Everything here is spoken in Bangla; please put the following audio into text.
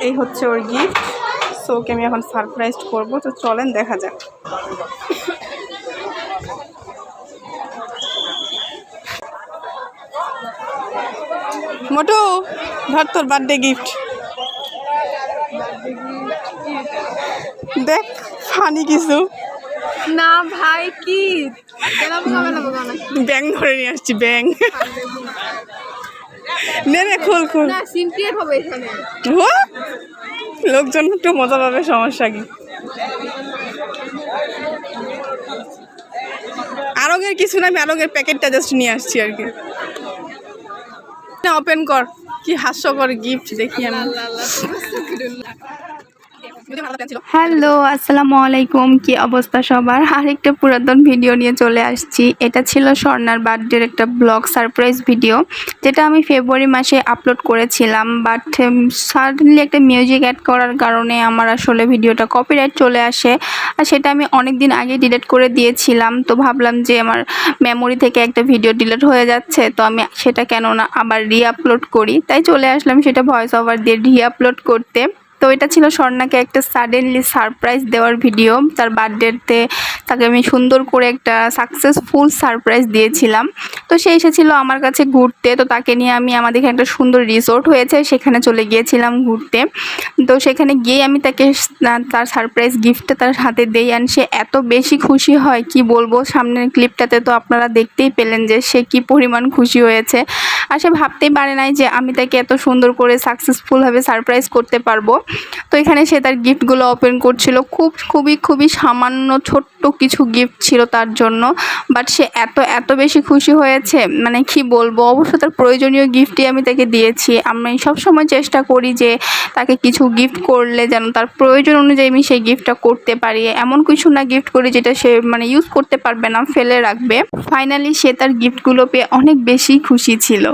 এই হচ্ছে ওর গিফট। সো ওকে আমি এখন সারপ্রাইজ করবো, তো চলেন দেখা যাক। মোটু ধর তোর বার্থডে গিফট দেখ। ফানি কিছু না ভাই, কি ব্যাং ধরে নিয়ে আসছি, ব্যাং। নে নে খোল খোল। না সিম ক্রিয়েট হবে এখানে। ও লোকজন একটু মজা পাবে, সমস্যা কি? আরঙের কিছু না, আমি আরঙের প্যাকেটটা জাস্ট নিয়ে আসছি আর কি। ওপেন কর, কি হাস্যকর গিফট দেখি আমি। হ্যালো, আসসালামু আলাইকুম। কি অবস্থা সবার? আরেকটা পুরাতন ভিডিও নিয়ে চলে আসছি। এটা ছিল স্বর্ণার বার্থডের একটা ব্লগ সারপ্রাইজ ভিডিও, যেটা আমি ফেব্রুয়ারি মাসে আপলোড করেছিলাম। বাট সাডেনলি একটা মিউজিক অ্যাড করার কারণে আমার আসলে ভিডিওটা কপিরাইট চলে আসে, আর সেটা আমি অনেক দিন আগে ডিলিট করে দিয়েছিলাম। তো ভাবলাম যে আমার মেমোরি থেকে একটা ভিডিও ডিলিট হয়ে যাচ্ছে, তো আমি সেটা কেন না আবার রিআপলোড করি, তাই চলে আসলাম সেটা ভয়েস ওভার দিয়ে রিআপলোড করতে। তো এটা ছিল স্বর্ণাকে একটা সাডেনলি সারপ্রাইজ দেওয়ার ভিডিও। তার বার্থডেতে তাকে আমি সুন্দর করে একটা সাকসেসফুল সারপ্রাইজ দিয়েছিলাম। তো সে এসেছিল আমার কাছে ঘুরতে, তো তাকে নিয়ে আমি আমাদের এখানে একটা সুন্দর রিসোর্ট হয়েছে, সেখানে চলে গিয়েছিলাম ঘুরতে। তো সেখানে গিয়ে আমি তাকে তার সারপ্রাইজ গিফটটা তার হাতে দেই, অ্যান্ড সে এত বেশি খুশি হয় কি বলবো। সামনের ক্লিপটাতে তো আপনারা দেখতেই পেলেন যে সে কি পরিমাণ খুশি হয়েছে। আর সে ভাবতেই পারে নাই যে আমি তাকে এত সুন্দর করে সাকসেসফুলভাবে সারপ্রাইজ করতে পারবো। তো এখানে সে তার গিফটগুলো ওপেন করছিল। খুবই সামান্য ছোট্ট কিছু গিফট ছিল তার জন্য, বাট সে এত বেশি খুশি হয়েছে, মানে কি বলবো। অবশ্য তার প্রয়োজনীয় গিফটই আমি তাকে দিয়েছি। আমি সবসময় চেষ্টা করি যে তাকে কিছু গিফট করলে যেন তার প্রয়োজন অনুযায়ী আমি সেই গিফটটা করতে পারি, এমন কিছু না গিফট করি যেটা সে মানে ইউজ করতে পারবে না, ফেলে রাখবে। ফাইনালি সে তার গিফটগুলো পেয়ে অনেক বেশি খুশি ছিল।